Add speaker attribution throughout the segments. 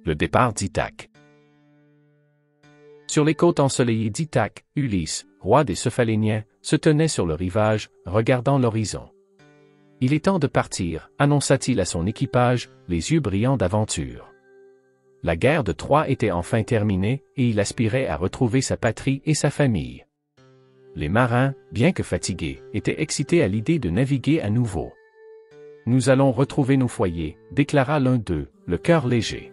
Speaker 1: Le départ d'Ithaque. Sur les côtes ensoleillées d'Ithaque, Ulysse, roi des Céphaléniens, se tenait sur le rivage, regardant l'horizon. « Il est temps de partir », annonça-t-il à son équipage, les yeux brillants d'aventure. La guerre de Troie était enfin terminée, et il aspirait à retrouver sa patrie et sa famille. Les marins, bien que fatigués, étaient excités à l'idée de naviguer à nouveau. « Nous allons retrouver nos foyers », déclara l'un d'eux, le cœur léger.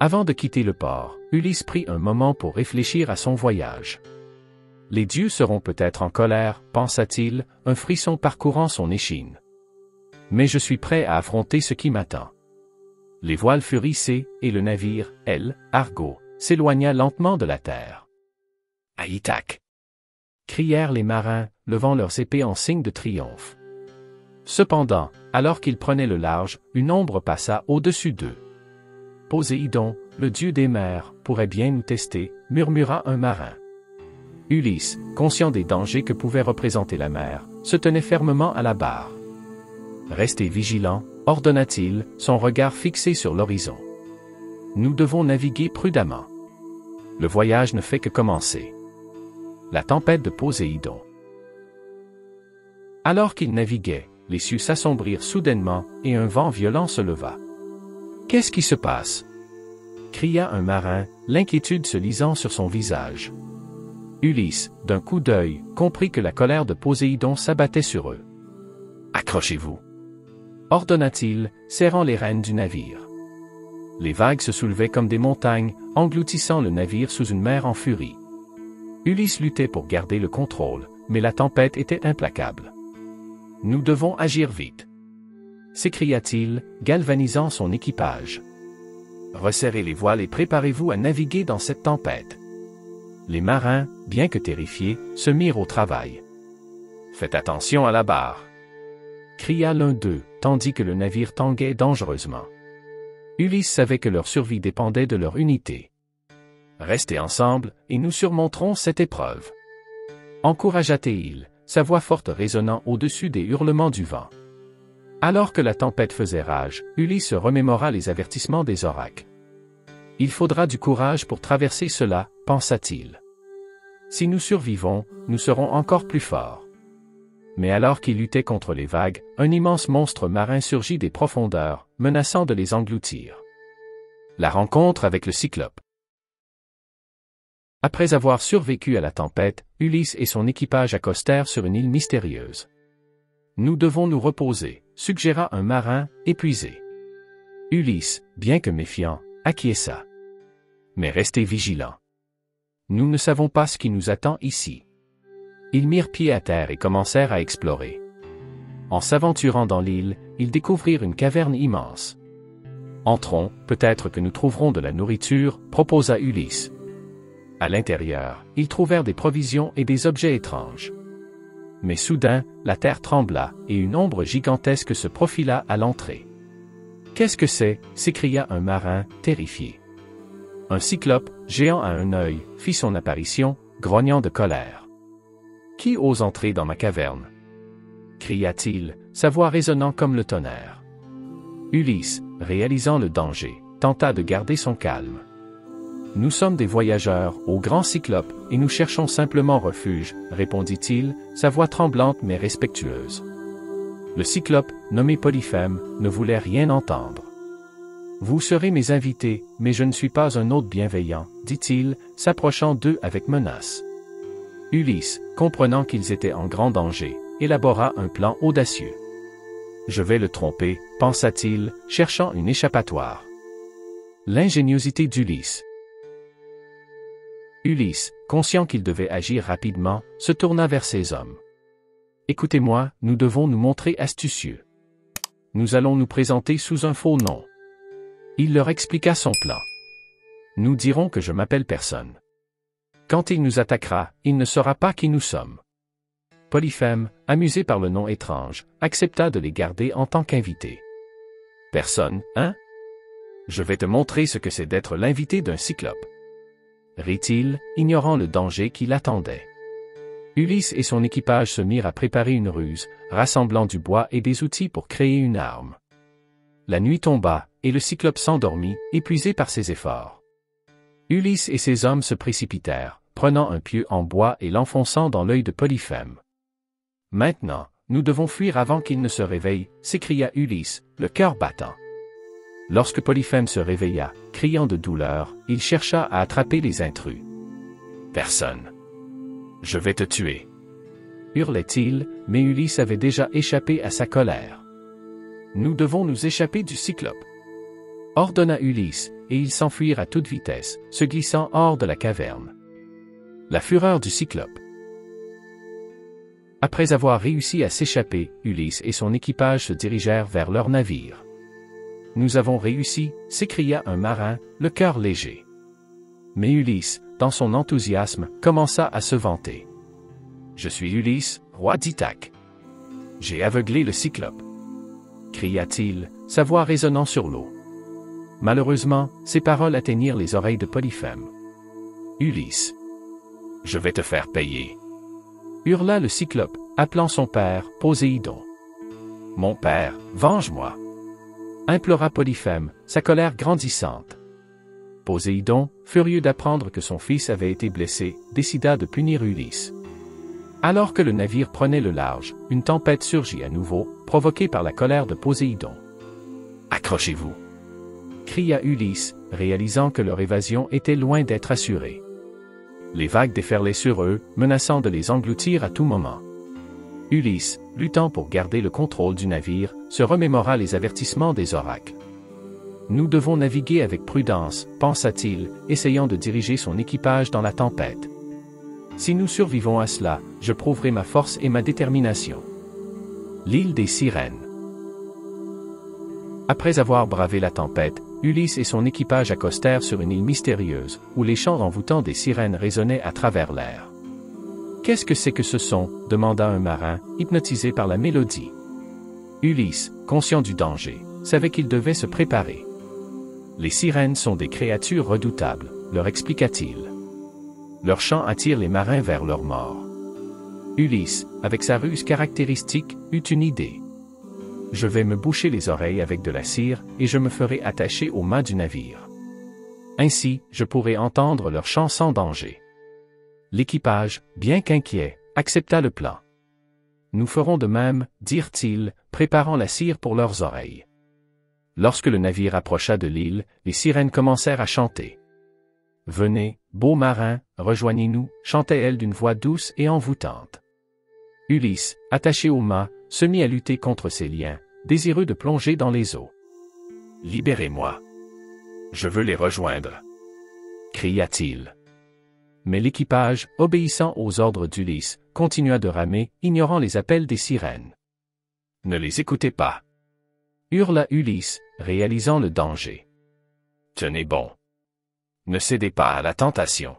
Speaker 1: Avant de quitter le port, Ulysse prit un moment pour réfléchir à son voyage. « Les dieux seront peut-être en colère, pensa-t-il, un frisson parcourant son échine. Mais je suis prêt à affronter ce qui m'attend. » Les voiles furent hissées, et le navire, Argo, s'éloigna lentement de la terre. « À Ithaque !» crièrent les marins, levant leurs épées en signe de triomphe. Cependant, alors qu'ils prenaient le large, une ombre passa au-dessus d'eux. « Poséidon, le dieu des mers, pourrait bien nous tester, » murmura un marin. Ulysse, conscient des dangers que pouvait représenter la mer, se tenait fermement à la barre. « Restez vigilants », ordonna-t-il, son regard fixé sur l'horizon. « Nous devons naviguer prudemment. Le voyage ne fait que commencer. » La tempête de Poséidon. Alors qu'ils naviguaient, les cieux s'assombrirent soudainement, et un vent violent se leva. « Qu'est-ce qui se passe » cria un marin, l'inquiétude se lisant sur son visage. Ulysse, d'un coup d'œil, comprit que la colère de Poséidon s'abattait sur eux. « Accrochez-vous » ordonna-t-il, serrant les rênes du navire. Les vagues se soulevaient comme des montagnes, engloutissant le navire sous une mer en furie. Ulysse luttait pour garder le contrôle, mais la tempête était implacable. « Nous devons agir vite » s'écria-t-il, galvanisant son équipage. « Resserrez les voiles et préparez-vous à naviguer dans cette tempête. » Les marins, bien que terrifiés, se mirent au travail. « Faites attention à la barre » cria l'un d'eux, tandis que le navire tanguait dangereusement. Ulysse savait que leur survie dépendait de leur unité. « Restez ensemble, et nous surmonterons cette épreuve. » encouragea-t-il, sa voix forte résonnant au-dessus des hurlements du vent. Alors que la tempête faisait rage, Ulysse remémora les avertissements des oracles. « Il faudra du courage pour traverser cela, pensa-t-il. Si nous survivons, nous serons encore plus forts. » Mais alors qu'il luttait contre les vagues, un immense monstre marin surgit des profondeurs, menaçant de les engloutir. La rencontre avec le Cyclope. Après avoir survécu à la tempête, Ulysse et son équipage accostèrent sur une île mystérieuse. « Nous devons nous reposer », suggéra un marin, épuisé. Ulysse, bien que méfiant, acquiesça. « Mais restez vigilants. Nous ne savons pas ce qui nous attend ici. » Ils mirent pied à terre et commencèrent à explorer. En s'aventurant dans l'île, ils découvrirent une caverne immense. « Entrons, peut-être que nous trouverons de la nourriture », proposa Ulysse. À l'intérieur, ils trouvèrent des provisions et des objets étranges. Mais soudain, la terre trembla, et une ombre gigantesque se profila à l'entrée. « Qu'est-ce que c'est » s'écria un marin, terrifié. Un cyclope, géant à un œil, fit son apparition, grognant de colère. « Qui ose entrer dans ma caverne » cria-t-il, sa voix résonnant comme le tonnerre. Ulysse, réalisant le danger, tenta de garder son calme. « Nous sommes des voyageurs, au grand cyclope, et nous cherchons simplement refuge, » répondit-il, sa voix tremblante mais respectueuse. Le cyclope, nommé Polyphème, ne voulait rien entendre. « Vous serez mes invités, mais je ne suis pas un hôte bienveillant, » dit-il, s'approchant d'eux avec menace. Ulysse, comprenant qu'ils étaient en grand danger, élabora un plan audacieux. « Je vais le tromper, » pensa-t-il, cherchant une échappatoire. L'ingéniosité d'Ulysse. Ulysse, conscient qu'il devait agir rapidement, se tourna vers ses hommes. « Écoutez-moi, nous devons nous montrer astucieux. Nous allons nous présenter sous un faux nom. » Il leur expliqua son plan. « Nous dirons que je m'appelle personne. Quand il nous attaquera, il ne saura pas qui nous sommes. » Polyphème, amusé par le nom étrange, accepta de les garder en tant qu'invités. « Personne, hein? Je vais te montrer ce que c'est d'être l'invité d'un cyclope. » rit-il, ignorant le danger qui l'attendait. Ulysse et son équipage se mirent à préparer une ruse, rassemblant du bois et des outils pour créer une arme. La nuit tomba, et le Cyclope s'endormit, épuisé par ses efforts. Ulysse et ses hommes se précipitèrent, prenant un pieu en bois et l'enfonçant dans l'œil de Polyphème. « Maintenant, nous devons fuir avant qu'il ne se réveille, » s'écria Ulysse, le cœur battant. Lorsque Polyphème se réveilla, criant de douleur, il chercha à attraper les intrus. « Personne. Je vais te tuer. » hurlait-il, mais Ulysse avait déjà échappé à sa colère. « Nous devons nous échapper du Cyclope. » ordonna Ulysse, et ils s'enfuirent à toute vitesse, se glissant hors de la caverne. La fureur du Cyclope. Après avoir réussi à s'échapper, Ulysse et son équipage se dirigèrent vers leur navire. « Nous avons réussi » s'écria un marin, le cœur léger. Mais Ulysse, dans son enthousiasme, commença à se vanter. « Je suis Ulysse, roi d'Ithaque. J'ai aveuglé le Cyclope. » cria-t-il, sa voix résonnant sur l'eau. Malheureusement, ces paroles atteignirent les oreilles de Polyphème. « Ulysse, je vais te faire payer. » hurla le Cyclope, appelant son père, Poséidon. « Mon père, venge-moi » implora Polyphème, sa colère grandissante. Poséidon, furieux d'apprendre que son fils avait été blessé, décida de punir Ulysse. Alors que le navire prenait le large, une tempête surgit à nouveau, provoquée par la colère de Poséidon. « Accrochez-vous » cria Ulysse, réalisant que leur évasion était loin d'être assurée. Les vagues déferlaient sur eux, menaçant de les engloutir à tout moment. Ulysse, luttant pour garder le contrôle du navire, se remémora les avertissements des oracles. « Nous devons naviguer avec prudence, pensa-t-il, essayant de diriger son équipage dans la tempête. Si nous survivons à cela, je prouverai ma force et ma détermination. » L'île des Sirènes. Après avoir bravé la tempête, Ulysse et son équipage accostèrent sur une île mystérieuse, où les chants envoûtants des sirènes résonnaient à travers l'air. « Qu'est-ce que c'est que ce son » demanda un marin, hypnotisé par la mélodie. Ulysse, conscient du danger, savait qu'il devait se préparer. « Les sirènes sont des créatures redoutables » leur expliqua-t-il. Leur chant attire les marins vers leur mort. Ulysse, avec sa ruse caractéristique, eut une idée. « Je vais me boucher les oreilles avec de la cire, et je me ferai attacher au mât du navire. Ainsi, je pourrai entendre leur chant sans danger. » L'équipage, bien qu'inquiet, accepta le plan. « Nous ferons de même, » dirent-ils, préparant la cire pour leurs oreilles. Lorsque le navire approcha de l'île, les sirènes commencèrent à chanter. « Venez, beaux marins, rejoignez-nous » chantait-elle d'une voix douce et envoûtante. Ulysse, attaché au mât, se mit à lutter contre ses liens, désireux de plonger dans les eaux. « Libérez-moi. Je veux les rejoindre. » cria-t-il. Mais l'équipage, obéissant aux ordres d'Ulysse, continua de ramer, ignorant les appels des sirènes. « Ne les écoutez pas » hurla Ulysse, réalisant le danger. « Tenez bon. Ne cédez pas à la tentation. »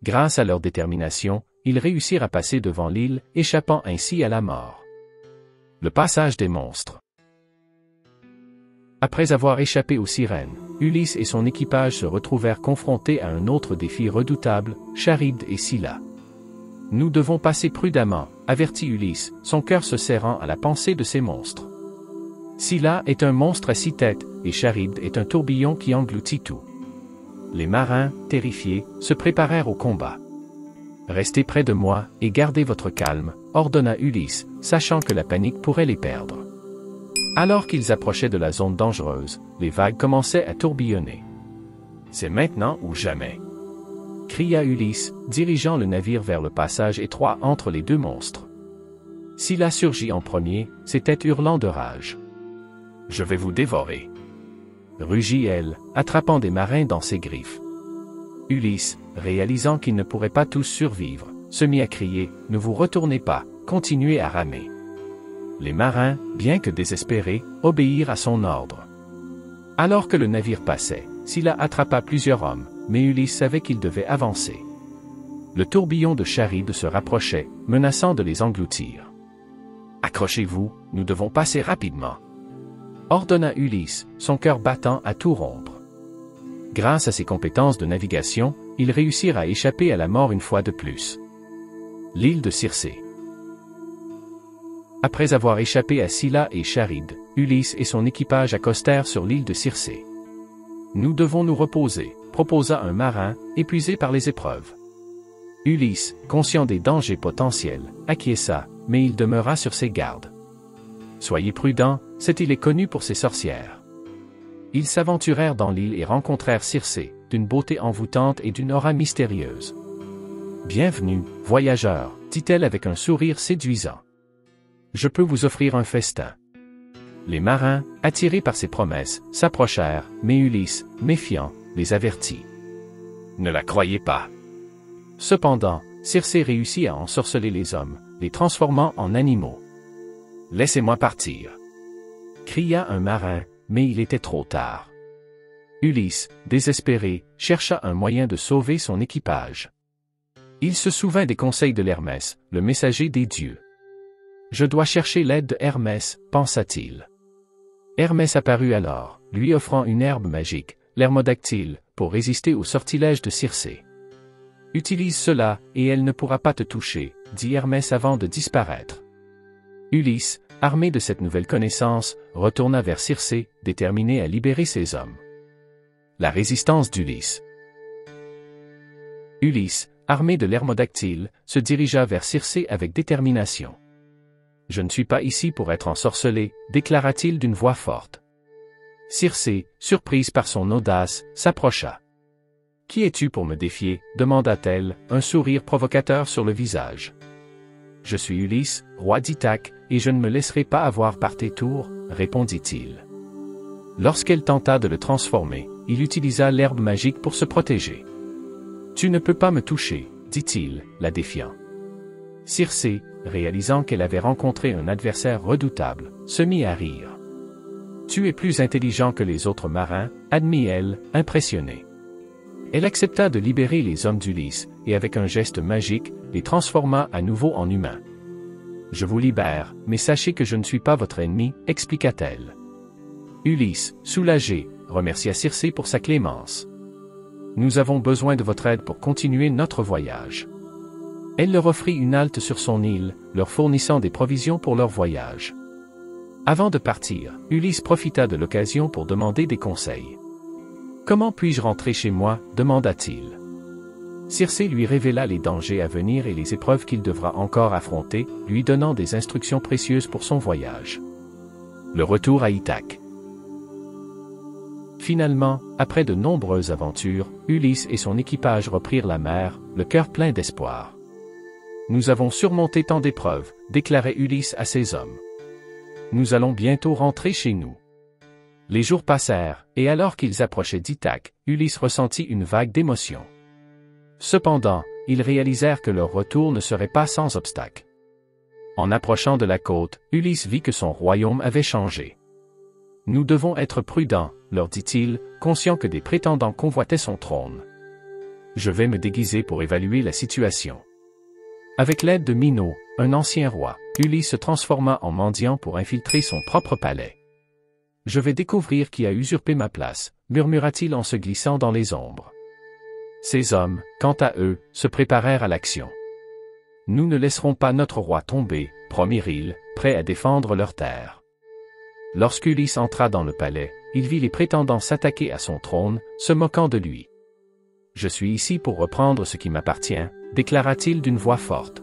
Speaker 1: Grâce à leur détermination, ils réussirent à passer devant l'île, échappant ainsi à la mort. Le passage des monstres. Après avoir échappé aux sirènes, Ulysse et son équipage se retrouvèrent confrontés à un autre défi redoutable, Charybde et Scylla. « Nous devons passer prudemment » avertit Ulysse, son cœur se serrant à la pensée de ces monstres. Scylla est un monstre à 6 têtes, et Charybde est un tourbillon qui engloutit tout. Les marins, terrifiés, se préparèrent au combat. « Restez près de moi, et gardez votre calme » ordonna Ulysse, sachant que la panique pourrait les perdre. Alors qu'ils approchaient de la zone dangereuse, les vagues commençaient à tourbillonner. « C'est maintenant ou jamais » cria Ulysse, dirigeant le navire vers le passage étroit entre les deux monstres. Scylla surgit en premier, ses têtes hurlant de rage. « Je vais vous dévorer » rugit-elle, attrapant des marins dans ses griffes. Ulysse, réalisant qu'ils ne pourraient pas tous survivre, se mit à crier « Ne vous retournez pas, continuez à ramer ». Les marins, bien que désespérés, obéirent à son ordre. Alors que le navire passait, Scylla attrapa plusieurs hommes, mais Ulysse savait qu'il devait avancer. Le tourbillon de Charybde se rapprochait, menaçant de les engloutir. « Accrochez-vous, nous devons passer rapidement » ordonna Ulysse, son cœur battant à tout rompre. Grâce à ses compétences de navigation, ils réussirent à échapper à la mort une fois de plus. L'île de Circé. Après avoir échappé à Scylla et Charybde, Ulysse et son équipage accostèrent sur l'île de Circé. « Nous devons nous reposer », proposa un marin, épuisé par les épreuves. Ulysse, conscient des dangers potentiels, acquiesça, mais il demeura sur ses gardes. « Soyez prudents, cette île est connue pour ses sorcières. » Ils s'aventurèrent dans l'île et rencontrèrent Circé, d'une beauté envoûtante et d'une aura mystérieuse. « Bienvenue, voyageurs, dit-elle avec un sourire séduisant. Je peux vous offrir un festin. » Les marins, attirés par ses promesses, s'approchèrent, mais Ulysse, méfiant, les avertit. « Ne la croyez pas. » Cependant, Circé réussit à ensorceler les hommes, les transformant en animaux. « Laissez-moi partir !» cria un marin, mais il était trop tard. Ulysse, désespéré, chercha un moyen de sauver son équipage. Il se souvint des conseils de l'Hermès, le messager des dieux. « Je dois chercher l'aide de Hermès, pensa-t-il. Hermès apparut alors, lui offrant une herbe magique, l'hermodactyle, pour résister au sortilège de Circé. « Utilise cela, et elle ne pourra pas te toucher, » dit Hermès avant de disparaître. Ulysse, armé de cette nouvelle connaissance, retourna vers Circé, déterminé à libérer ses hommes. La résistance d'Ulysse. Ulysse, armé de l'hermodactyle, se dirigea vers Circé avec détermination. « Je ne suis pas ici pour être ensorcelé, » déclara-t-il d'une voix forte. Circé, surprise par son audace, s'approcha. « Qui es-tu pour me défier ?» demanda-t-elle, un sourire provocateur sur le visage. « Je suis Ulysse, roi d'Ithaque, et je ne me laisserai pas avoir par tes tours, » répondit-il. Lorsqu'elle tenta de le transformer, il utilisa l'herbe magique pour se protéger. « Tu ne peux pas me toucher, » dit-il, la défiant. Circé, réalisant qu'elle avait rencontré un adversaire redoutable, se mit à rire. « Tu es plus intelligent que les autres marins, » admit-elle, impressionnée. Elle accepta de libérer les hommes d'Ulysse, et avec un geste magique, les transforma à nouveau en humains. « Je vous libère, mais sachez que je ne suis pas votre ennemi, » expliqua-t-elle. Ulysse, soulagé, remercia Circé pour sa clémence. « Nous avons besoin de votre aide pour continuer notre voyage. » Elle leur offrit une halte sur son île, leur fournissant des provisions pour leur voyage. Avant de partir, Ulysse profita de l'occasion pour demander des conseils. « Comment puis-je rentrer chez moi ?» demanda-t-il. Circé lui révéla les dangers à venir et les épreuves qu'il devra encore affronter, lui donnant des instructions précieuses pour son voyage. Le retour à Ithaque. Finalement, après de nombreuses aventures, Ulysse et son équipage reprirent la mer, le cœur plein d'espoir. « Nous avons surmonté tant d'épreuves, » déclarait Ulysse à ses hommes. « Nous allons bientôt rentrer chez nous. » Les jours passèrent, et alors qu'ils approchaient d'Ithaque, Ulysse ressentit une vague d'émotion. Cependant, ils réalisèrent que leur retour ne serait pas sans obstacle. En approchant de la côte, Ulysse vit que son royaume avait changé. « Nous devons être prudents, » leur dit-il, conscient que des prétendants convoitaient son trône. « Je vais me déguiser pour évaluer la situation. » Avec l'aide de Minot, un ancien roi, Ulysse se transforma en mendiant pour infiltrer son propre palais. « Je vais découvrir qui a usurpé ma place, » murmura-t-il en se glissant dans les ombres. Ces hommes, quant à eux, se préparèrent à l'action. « Nous ne laisserons pas notre roi tomber, » promirent-ils, prêts à défendre leur terre. Lorsqu'Ulysse entra dans le palais, il vit les prétendants s'attaquer à son trône, se moquant de lui. « Je suis ici pour reprendre ce qui m'appartient, » déclara-t-il d'une voix forte.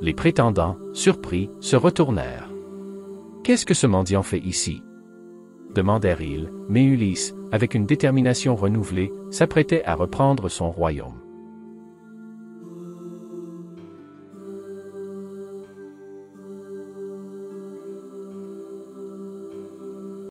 Speaker 1: Les prétendants, surpris, se retournèrent. « Qu'est-ce que ce mendiant fait ici ?» demandèrent-ils, mais Ulysse, avec une détermination renouvelée, s'apprêtait à reprendre son royaume.